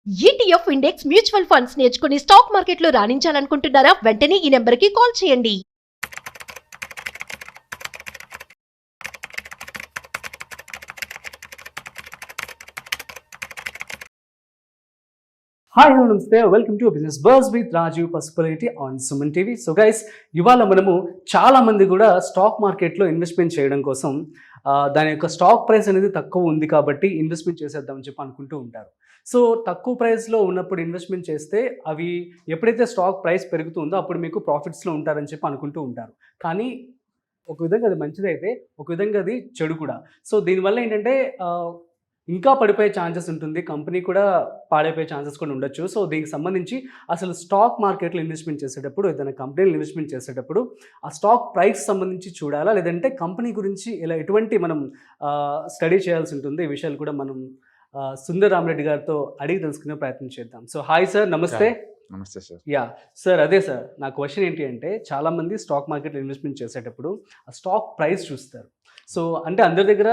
ETF index mutual funds నేర్చుకుని stock మార్కెట్లో రాణించాలనుకుంటున్నారా? వెంటనే ఈ నెంబర్కి కాల్ చేయండి. హాయ్ హలో నమస్తే, welcome to business bars with Rajiv Pasupuleti on Suman TV. So guys, ఇవాళ మనము చాలా మంది కూడా స్టాక్ మార్కెట్లో ఇన్వెస్ట్మెంట్ చేయడం కోసం దాని యొక్క స్టాక్ ప్రైస్ అనేది తక్కువ ఉంది కాబట్టి ఇన్వెస్ట్మెంట్ చేసేద్దామని చెప్పి అనుకుంటూ ఉంటారు. సో తక్కువ ప్రైస్లో ఉన్నప్పుడు ఇన్వెస్ట్మెంట్ చేస్తే అవి ఎప్పుడైతే స్టాక్ ప్రైస్ పెరుగుతుందో అప్పుడు మీకు ప్రాఫిట్స్లో ఉంటారని చెప్పి అనుకుంటూ ఉంటారు. కానీ ఒక విధంగా అది మంచిదైతే ఒక విధంగా అది చెడు కూడా. సో దీనివల్ల ఏంటంటే ఇంకా పడిపోయే ఛాన్సెస్ ఉంటుంది, కంపెనీ కూడా పాడైపోయే ఛాన్సెస్ కూడా ఉండొచ్చు. సో దీనికి సంబంధించి అసలు స్టాక్ మార్కెట్లో ఇన్వెస్ట్మెంట్ చేసేటప్పుడు, ఏదైనా కంపెనీలో ఇన్వెస్ట్మెంట్ చేసేటప్పుడు ఆ స్టాక్ ప్రైస్ సంబంధించి చూడాలా, లేదంటే కంపెనీ గురించి ఎటువంటి మనం స్టడీ చేయాల్సి ఉంటుంది, ఈ విషయాలు కూడా మనం సుందర్ రామరెడ్డి గారితో అడిగి తెలుసుకునే ప్రయత్నం చేద్దాం. సో హాయ్ సార్, నమస్తే. నమస్తే సార్. యా సార్, అదే సార్, నా క్వశ్చన్ ఏంటి అంటే, చాలామంది స్టాక్ మార్కెట్లో ఇన్వెస్ట్మెంట్ చేసేటప్పుడు ఆ స్టాక్ ప్రైస్ చూస్తారు. సో అంటే అందరి దగ్గర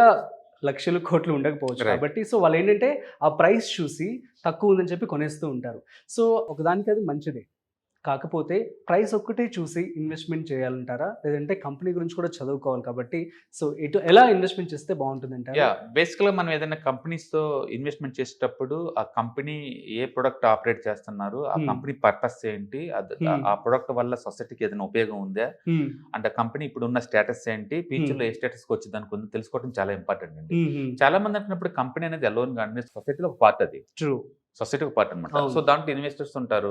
లక్షలు కోట్లు ఉండకపోవచ్చు కాబట్టి సో వాళ్ళు ఏంటంటే ఆ ప్రైస్ చూసి తక్కువ ఉందని చెప్పి కొనేస్తూ ఉంటారు. సో ఒకదానికి అది మంచిదే, కాకపోతే ప్రైస్ ఒక్కటే చూసి ఇన్వెస్ట్మెంట్ చేయాలంటారా, లేదంటే కంపెనీ గురించి కూడా చదువుకోవాలి కాబట్టి సో ఎలా ఇన్వెస్ట్మెంట్ చేస్తే బాగుంటుంది అంటారా? బేసికల్గా మనం ఏదైనా కంపెనీస్తో ఇన్వెస్ట్మెంట్ చేసేటప్పుడు ఆ కంపెనీ ఏ ప్రొడక్ట్ ఆపరేట్ చేస్తున్నారు, ఆ కంపెనీ పర్పస్ ఏంటి, ఆ ప్రొడక్ట్ వల్ల సొసైటీకి ఏదైనా ఉపయోగం ఉందా, అంటే కంపెనీ ఇప్పుడు ఉన్న స్టేటస్ ఏంటి, ఫ్యూచర్లో ఏ స్టేటస్కి వచ్చింది అనుకుంది తెలుసుకోవడం చాలా ఇంపార్టెంట్ అండి. చాలా మంది అంటున్నప్పుడు కంపెనీ అనేది అలోన్ గా సొసైటీలో ఒక పార్ట్, అది ట్రూ సొసైటీ ఒక పార్ట్ అనమాట. సో దాంట్లో ఇన్వెస్టర్స్ ఉంటారు.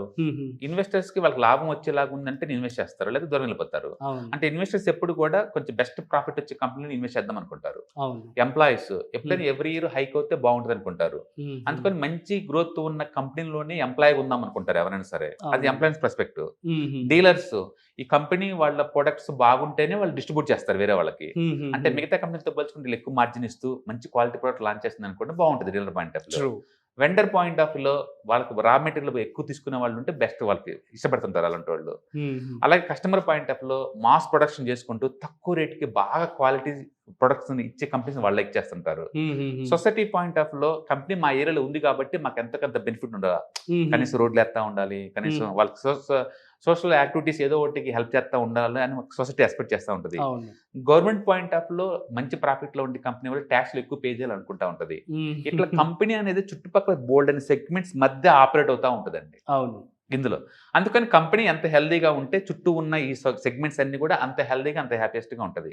ఇన్వెస్టర్స్ కి వాళ్ళకి లాభం వచ్చేలాగా ఉందంటే ఇన్వెస్ట్ చేస్తారు, లేదా దూరం వెళ్ళిపోతారు. అంటే ఇన్వెస్టర్స్ ఎప్పుడు కూడా కొంచెం బెస్ట్ ప్రాఫిట్ వచ్చే కంపెనీని ఇన్వెస్ట్ చేద్దాం అనుకుంటారు. ఎంప్లాయీస్ ఎప్పుడైనా ఎవ్రీ ఇయర్ హైక్ అవుతే బాగుంటుంది అనుకుంటారు. అందుకని మంచి గ్రోత్ ఉన్న కంపెనీలోనే ఎంప్లాయీ ఉందాం అనుకుంటారు ఎవరైనా సరే, అది ఎంప్లాయీస్ పర్స్పెక్టివ్. డీలర్స్ ఈ కంపెనీ వాళ్ళ ప్రొడక్ట్స్ బాగుంటేనే వాళ్ళు డిస్ట్రిబ్యూట్ చేస్తారు వేరే వాళ్ళకి. అంటే మిగతా కంపెనీతో పోల్చుకుంటే ఎక్కువ మార్జిన్ ఇస్తూ మంచి క్వాలిటీ ప్రొడక్ట్ లాంచ్ చేస్తుంది అనుకుంటే బాగుంటుంది dealer point of view. Vendor point of వ్యూలో వాళ్ళకి రా మెటీరియల్ ఎక్కువ తీసుకునే వాళ్ళు ఉంటే బెస్ట్, వాళ్ళకి ఇష్టపడుతుంటారు అలాంటి వాళ్ళు. అలాగే కస్టమర్ పాయింట్ ఆఫ్ వ్యూలో మాస్ ప్రొడక్షన్ చేసుకుంటూ తక్కువ రేట్కి బాగా క్వాలిటీ ప్రొడక్ట్స్ ఇచ్చే కంపెనీస్ వాళ్ళు లైక్ చేస్తుంటారు. సొసైటీ పాయింట్ ఆఫ్ లో కంపెనీ మా ఏరియాలో ఉంది కాబట్టి మాకు ఎంతకంత బెనిఫిట్ ఉండదు, కనీసం రోడ్లు ఎత్తా ఉండాలి, కనీసం వాళ్ళకి సోషల్ యాక్టివిటీస్ ఏదో ఒకటికి హెల్ప్ చేస్తూ ఉండాలి అని సొసైటీ ఎక్స్పెక్ట్ చేస్తూ ఉంటుంది. గవర్నమెంట్ పాయింట్ ఆఫ్ లో మంచి ప్రాఫిట్ లో ఉండే కంపెనీ వాళ్ళు ట్యాక్స్లు ఎక్కువ పే చేయాలి అనుకుంటా ఉంటది. ఇట్లా కంపెనీ అనేది చుట్టుపక్కల బోల్డ్ అనే సెగ్మెంట్స్ మధ్య ఆపరేట్ అవుతా ఉంటదండి ఇందులో. అందుకని కంపెనీ ఎంత హెల్దీగా ఉంటే చుట్టూ ఉన్న ఈ సెగ్మెంట్స్ అన్ని కూడా అంత హెల్దీగా, అంత హ్యాపీయెస్ట్ గా ఉంటది.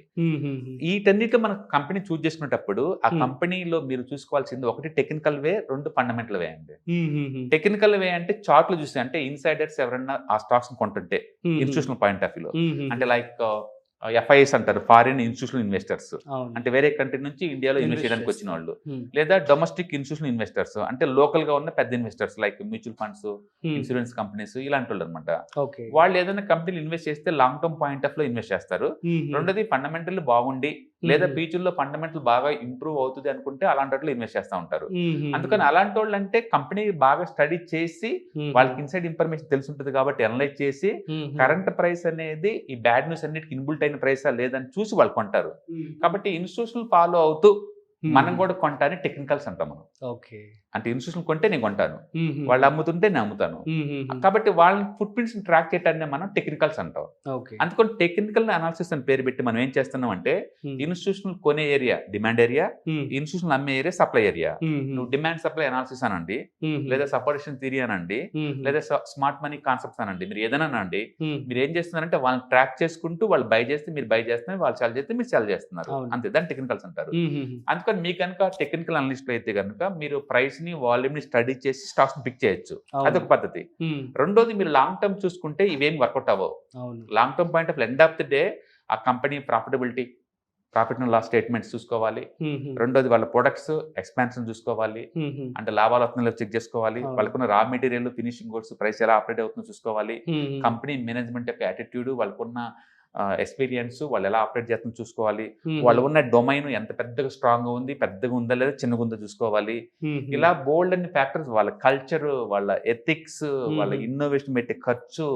వీటన్నిటిలో మనం కంపెనీ చూస్ చేసుకునేటప్పుడు ఆ కంపెనీలో మీరు చూసుకోవాల్సింది ఒకటి టెక్నికల్ వే, రెండు ఫండమెంటల్ వే అండి. టెక్నికల్ వే అంటే చార్ట్లు చూస్తే, అంటే ఇన్సైడర్స్ ఎవరైనా ఆ స్టాక్స్ కొంటుంటే ఇన్స్టిట్యూషనల్ పాయింట్ ఆఫ్ వ్యూలో, అంటే లైక్ ఎఫ్ఐఎస్ అంటారు, ఫారిన్ ఇన్స్టిట్యూషనల్ ఇన్వెస్టర్స్, అంటే వేరే కంట్రీ నుంచి ఇండియాలో ఇన్వెస్ట్ చేయడానికి వచ్చిన వాళ్ళు, లేదా డొమెస్టిక్ ఇన్స్టిట్యూషనల్ ఇన్వెస్టర్స్ అంటే లోకల్ గా ఉన్న పెద్ద investors like mutual funds, insurance companies, ఇలాంటి వాళ్ళు అనమాట. వాళ్ళు ఏదైనా కంపెనీలు ఇన్వెస్ట్ చేస్తే లాంగ్ టర్మ్ పాయింట్ ఆఫ్ లో ఇన్వెస్ట్ చేస్తారు. రెండోది ఫండమెంటల్ బాగుండి లేదా ఫ్యూచర్ లో ఫండమెంటల్ బాగా ఇంప్రూవ్ అవుతుంది అనుకుంటే అలాంటి వాళ్ళు ఇన్వెస్ట్ చేస్తూ ఉంటారు. అందుకని అలాంటి వాళ్ళు అంటే కంపెనీ బాగా స్టడీ చేసి వాళ్ళకి ఇన్సైడ్ ఇన్ఫర్మేషన్ తెలిసి ఉంటుంది కాబట్టి అనలైజ్ చేసి కరెంట్ ప్రైస్ అనేది ఈ బ్యాడ్ న్యూస్ అన్నిటికి ఇన్బుల్ట్ అయిన ప్రైసా లేదని చూసి వాళ్ళు కొంటారు. కాబట్టి ఇన్స్టిట్యూషనల్ ఫాలో అవుతూ మనం కూడా కొంటానే టెక్నికల్స్ అంటాం మనం. అంటే ఇన్స్టిట్యూషన్ కొంటే నేను కొంటాను, వాళ్ళు అమ్ముతుంటే నేను అమ్ముతాను. కాబట్టి వాళ్ళ ఫుట్ ప్రింట్స్ ట్రాక్ చేయటాన్ని మనం టెక్నికల్స్ అంటాం. అందుకని టెక్నికల్ అనాలిసిస్ అని పేరు పెట్టి మనం ఏం చేస్తున్నాం అంటే, ఇన్స్టిట్యూషనల్ కొనే ఏరియా డిమాండ్ ఏరియా, ఇన్స్టిట్యూషన్ అమ్మే ఏరియా సప్లై ఏరియా. నువ్వు డిమాండ్ సప్లై అనాలిసిస్ అనండి, లేదా సపోర్టేషన్ థియరీ అనండి, లేదా స్మార్ట్ మనీ కాన్సెప్ట్స్ అనండి, మీరు ఏదైనా అనండి. మీరు ఏం చేస్తున్నారంటే వాళ్ళని ట్రాక్ చేసుకుంటూ వాళ్ళు బై చేస్తే మీరు బై చేస్తున్నారు, వాళ్ళు సెల్ చేస్తే మీరు సెల్ చేస్తున్నారు, అంతే. దాన్ని టెక్నికల్స్ అంటారు. అందుకని మీకు కనుక టెక్నికల్ అనలిస్ట్ అయితే కనుక మీరు ప్రైస్ ని, వాల్యూమ్ ని స్టడీ చేసి స్టాక్స్ పిక్ చేయొచ్చు, అదొక పద్ధతి. రెండోది, మీరు లాంగ్ టర్మ్ చూసుకుంటే ఇవేం వర్కౌట్ అవ్వవు. Long term point of end of the day ఆ company profitability, profit and loss statements చూసుకోవాలి. రెండోది వాళ్ళ ప్రొడక్ట్స్ ఎక్స్పాన్షన్ చూసుకోవాలి, అంటే లాభాలు వస్తున్నాయో చెక్ చేసుకోవాలి. వాళ్ళకున్న raw material, finishing goods price ఎలా ఆపరేట్ అవుతుందో చూసుకోవాలి. కంపెనీ మేనేజ్మెంట్ యొక్క యాటిట్యూడ్, వాళ్ళకున్న ఎక్స్పీరియన్స్, వాళ్ళు ఎలా ఆపరేట్ చేస్తుందో చూసుకోవాలి. వాళ్ళు ఉన్న డొమైన్ ఎంత పెద్దగా స్ట్రాంగ్ గా ఉంది, పెద్దగా ఉందా లేదా, చిన్నగా ఉందో చూసుకోవాలి. ఇలా బోల్డ్ అన్ని ఫ్యాక్టర్స్, వాళ్ళ కల్చర్, వాళ్ళ ఎథిక్స్, వాళ్ళ ఇన్నోవేషన్ పెట్టే ఖర్చు,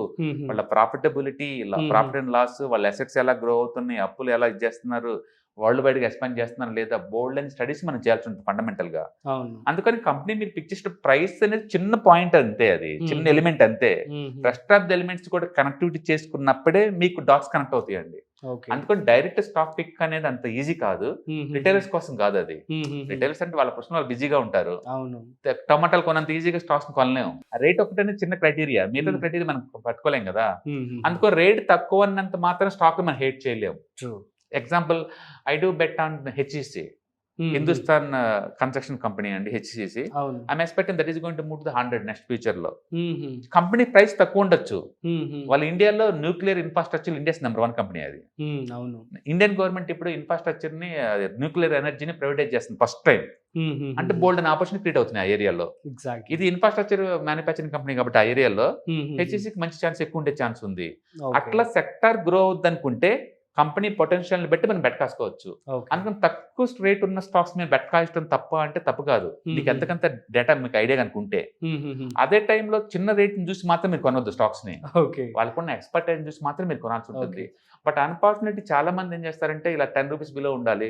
వాళ్ళ ప్రాఫిటబిలిటీ, ప్రాఫిట్ అండ్ లాస్, వాళ్ళ అసెట్స్ ఎలా గ్రో అవుతున్నాయి, అప్పులు ఎలా ఇచ్చేస్తున్నారు, వరల్డ్ వైడ్ గా ఎక్స్పాండ్ చేస్తున్నారు లేదా, బోల్డ్ అని స్టడీస్ మనం చేయాల్సి ఉంటుంది ఫండమెంటల్ గా. అందుకని కంపెనీ మీరు పిక్ చేసిన ప్రైస్ అనేది చిన్న పాయింట్ అంతే, అది చిన్న ఎలిమెంట్ అంతే. రెస్ట్ ఆఫ్ ది ఎలిమెంట్స్ కూడా కనెక్టివిటీ చేసుకున్నప్పుడే మీకు డాట్స్ కనెక్ట్ అవుతాయండి. అందుకని డైరెక్ట్ స్టాక్ పిక్ అనేది అంత ఈజీ కాదు, రిటైలర్స్ కోసం కాదు అది. రిటైలర్స్ అంటే వాళ్ళ ప్రశ్న వాళ్ళు బిజీగా ఉంటారు, టమాటాలు కొనంత ఈజీగా స్టాక్స్ కొనలేము. రేట్ ఒకటనే చిన్న క్రైటీరియా, మిగతా క్రైటీరియా మనం పట్టుకోలేం కదా. అందుకో రేట్ తక్కువ అన్నంత మాత్రం స్టాక్ మనం హేట్ చేయలేము. Example, I do bet on HEC, Hindustan construction company అండి HCC. I'm expecting that is going to move to 100 next future లో. కంపెనీ ప్రైస్ తక్కువ ఉండొచ్చు, వాళ్ళ ఇండియాలో nuclear infrastructure India's number 1 company అది. ఇండియన్ గవర్నమెంట్ ఇప్పుడు ఇన్ఫ్రాస్ట్రక్చర్ ని, న్యూక్లియర్ ఎనర్జీని ప్రైవేటైజ్ చేస్తుంది ఫస్ట్ టైం. అంటే బోల్డ్ అని ఆపర్చునిటీ క్రియేట్ అవుతుంది ఆ ఏరియాలో. ఇది ఇన్ఫ్రాస్ట్రక్చర్ మ్యానుఫ్యాక్చరింగ్ కంపెనీ కాబట్టి ఆ ఏరియాలో హెచ్సిసికి మంచి ఛాన్స్ ఎక్కువ ఉండే ఛాన్స్ ఉంది. అట్లా సెక్టార్ గ్రో అవుద్ది అనుకుంటే కంపెనీ పొటెన్షియల్ ని బట్టి మనం బెట్ కాసుకోవచ్చు. అందుకని తక్కువ రేట్ ఉన్న స్టాక్స్ మీద బెట్ కాయడం తప్ప అంటే తప్పు కాదు, మీకు ఎంతకంత డేటా మీకు ఐడియా కనుకుంటే. అదే టైంలో చిన్న రేట్ ని చూసి మాత్రం మీరు కొనవద్దు స్టాక్స్ ని, వాళ్ళకున్న ఎక్స్పర్టైజ్ చూసి మాత్రం మీరు కొనాల్సి ఉంటుంది. బట్ అన్ఫార్చునేట్లీ చాలా మంది ఏం చేస్తారంటే ఇలా 10 రూపీస్ బిలో ఉండాలి,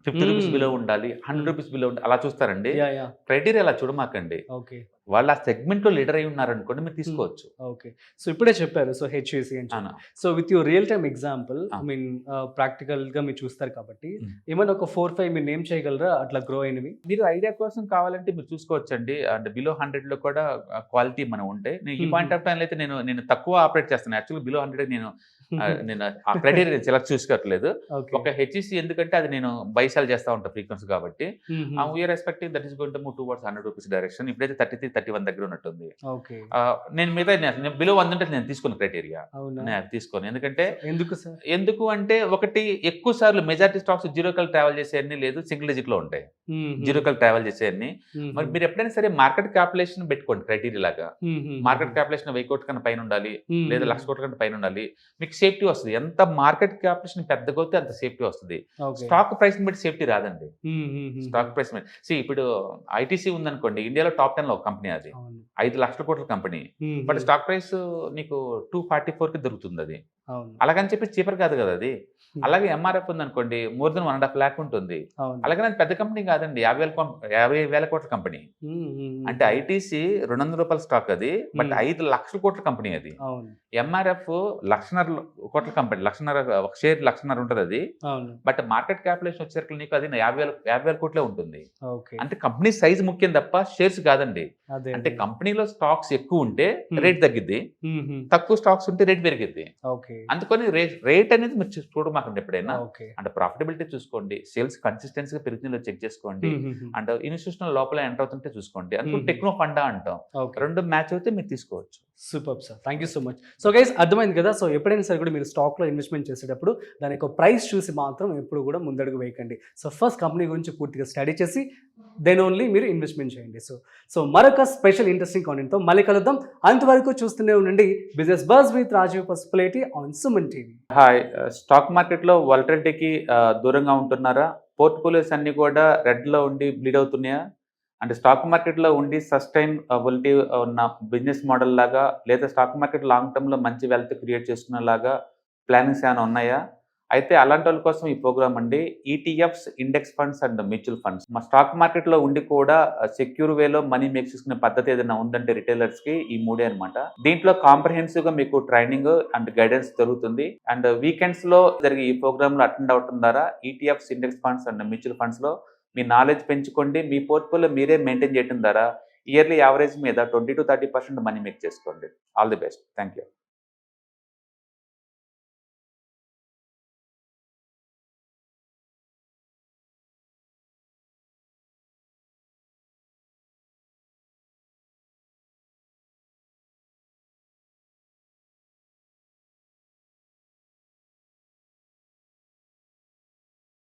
50 రూపీస్ బిలో ఉండాలి, 100 రూపీస్ బిలో ఉండాలి అలా చూస్తారండి. క్రైటీరియా అలా చూడమాకండి. వాళ్ళు ఆ సెగ్మెంట్ లో లీడర్ అయి ఉన్నారనుకోండి మీరు తీసుకోవచ్చు. సో ఇప్పుడే చెప్పారు, సో హెచ్ఈసి అని. So with your real time example, I mean practical గా మీరు చూస్తారు కాబట్టి ఏమైనా ఒక 4-5 మీరు నేమ్ చేయగలరా అట్లా గ్రో అయినవి? మీరు ఐడియా కోసం కావాలంటే మీరు చూసుకోవచ్చండి. అంటే బిలో 100 లో కూడా క్వాలిటీ మనం ఉంటే, నేను ఈ పాయింట్ ఆఫ్ టైం అయితే నేను తక్కువ ఆపరేట్ చేస్తాను. యాక్చువల్లీ బిలో 100 నేను ఆ క్రైటీరియా సెలెక్ట్ చూసుకోవట్లేదు. ఒక హెచ్ఈసి ఎందుకంటే అది నేను బైసాల్ చేస్తా ఉంటాను ఫ్రీక్వెన్సీ కాబట్టి. We're expecting that is going to move towards 100 rupees direction. ఇప్పుడైతే 33-31 దగ్గర ఉన్నట్టుంది. నేను మిగతా బిలో 100 ఉంటే నేను తీసుకున్న క్రైటీరియా నేను తీసుకోను. ఎందుకు అంటే ఒకటి, ఎక్కువ సార్లు మెజారిటీ స్టాక్స్ జీరో కల్ ట్రావెల్ చేసేయన్ని లేదు, సింగిల్ డిజిట్ లో ఉంటాయి జీరో కల్ ట్రావెల్ చేసేయన్ని. మరి మీరు ఎప్పుడైనా సరే మార్కెట్ క్యాపిటలైజేషన్ పెట్టుకోండి క్రైటీరియా లాగా. మార్కెట్ క్యాపిటలైజేషన్ 1000 కోట్ల కన్నా పైన ఉండాలి లేదా 1,00,000 కోట్ల కన్నా పైన ఉండాలి, మీకు సేఫ్టీ వస్తుంది. ఎంత మార్కెట్ క్యాపిటలైజేషన్ పెద్దగా అవుతే అంత సేఫ్టీ వస్తుంది. స్టాక్ ప్రైస్ బట్టి సేఫ్టీ రాదండి. స్టాక్ ప్రైస్ ఇప్పుడు ఐటీసీ ఉందనుకోండి, ఇండియాలో టాప్ 10 లో ఒక కంపెనీ, అది 5 లక్షల కోట్ల కంపెనీ. బట్ స్టాక్ ప్రైస్ నీకు 244 కి దొరుకుతుంది. అది అలాగని చెప్పి చీపర్ కాదు కదా అది. అలాగే ఎంఆర్ఎఫ్ ఉందనుకోండి, మోర్ దెన్ 1.5 lakh ఉంటుంది. అలాగే అది పెద్ద కంపెనీ కాదండి, 50,000 కోట్ల కంపెనీ. అంటే ఐటీసీ 200 రూపాయల స్టాక్ అది, బట్ 5 లక్షల కోట్ల కంపెనీ అది. ఎంఆర్ఎఫ్ 1,00,000 కోట్ల కంపెనీ, 1,00,000 ఒక షేర్ 1,00,000 ఉంటుంది అది. బట్ మార్కెట్ క్యాపిటలైజేషన్ వచ్చేసరికి నీకు అది 50,000 కోట్లే ఉంటుంది. అంటే కంపెనీ సైజ్ ముఖ్యం తప్ప షేర్స్ కాదండి. అంటే కంపెనీలో స్టాక్స్ ఎక్కువ ఉంటే రేట్ తగ్గిద్ది, తక్కువ స్టాక్స్ ఉంటే రేట్ పెరిగిద్ది. అందుకని రేట్ అనేది మీరు చూడమాకండి ఎప్పుడైనా. అంటే ప్రాఫిటబిలిటీ చూసుకోండి, సేల్స్ కన్సిస్టెన్సీగా పెరుగుతుందో చెక్ చేసుకోండి, అండ్ ఇన్స్టిట్యూషనల్ లోపల ఎంటర్ అవుతుంటే చూసుకోండి. అందుకని టెక్నో ఫండా అంటాం, రెండు మ్యాచ్ అయితే మీరు తీసుకోవచ్చు. Super sir, thank you so much. So guys అర్థమైంది కదా. సో ఎప్పుడైనా సరే కూడా మీరు స్టాక్లో ఇన్వెస్ట్మెంట్ చేసేటప్పుడు దాని యొక్క ప్రైస్ చూసి మాత్రం ఎప్పుడు కూడా ముందడుగు వేయకండి. సో ఫస్ట్ కంపెనీ గురించి పూర్తిగా స్టడీ చేసి దెన్ ఓన్లీ మీరు ఇన్వెస్ట్మెంట్ చేయండి. సో మరొక స్పెషల్ ఇంట్రెస్టింగ్ కాంటెంట్తో మళ్ళీ కలుద్దాం. అంతవరకు చూస్తూనే ఉండండి business buzz with Rajiv Pasupuleti on Suman TV. Hi, stock మార్కెట్లో వాలటిలిటీకి దూరంగా ఉంటున్నారా? పోర్ట్ఫోలియోస్ అన్ని కూడా రెడ్లో ఉండి బ్లీడ్ అవుతున్నాయా? అంటే స్టాక్ మార్కెట్లో ఉండి సస్టైనబిలిటీ ఉన్న బిజినెస్ మోడల్ లాగా, లేదా స్టాక్ మార్కెట్ లాంగ్ టర్మ్లో మంచి వెల్త్ క్రియేట్ చేసుకునేలాగా ప్లానింగ్స్ ఏమైనా ఉన్నాయా? అయితే అలాంటి వాళ్ళ కోసం ఈ ప్రోగ్రామ్ అండి. ETFs, index funds and mutual funds. మా స్టాక్ మార్కెట్లో ఉండి కూడా సెక్యూర్ వేలో మనీ మేక్ చేసుకునే పద్ధతి ఏదైనా ఉందంటే రిటైలర్స్కి ఈ మూడే అనమాట. దీంట్లో కాంప్రహెన్సివ్గా మీకు ట్రైనింగ్ అండ్ గైడెన్స్ జరుగుతుంది. అండ్ వీకెండ్స్లో జరిగే ఈ ప్రోగ్రాంలో అటెండ్ అవడం ద్వారా ETFs, index funds and mutual ఫండ్స్లో మీ నాలెడ్జ్ పెంచుకోండి. మీ పోర్ట్ఫోలియో మీరే మెయింటైన్ చేయడం ద్వారా ఇయర్లీ యావరేజ్ మీద 20 to 30% మనీ మేక్ చేసుకోండి. All the best. Thank you.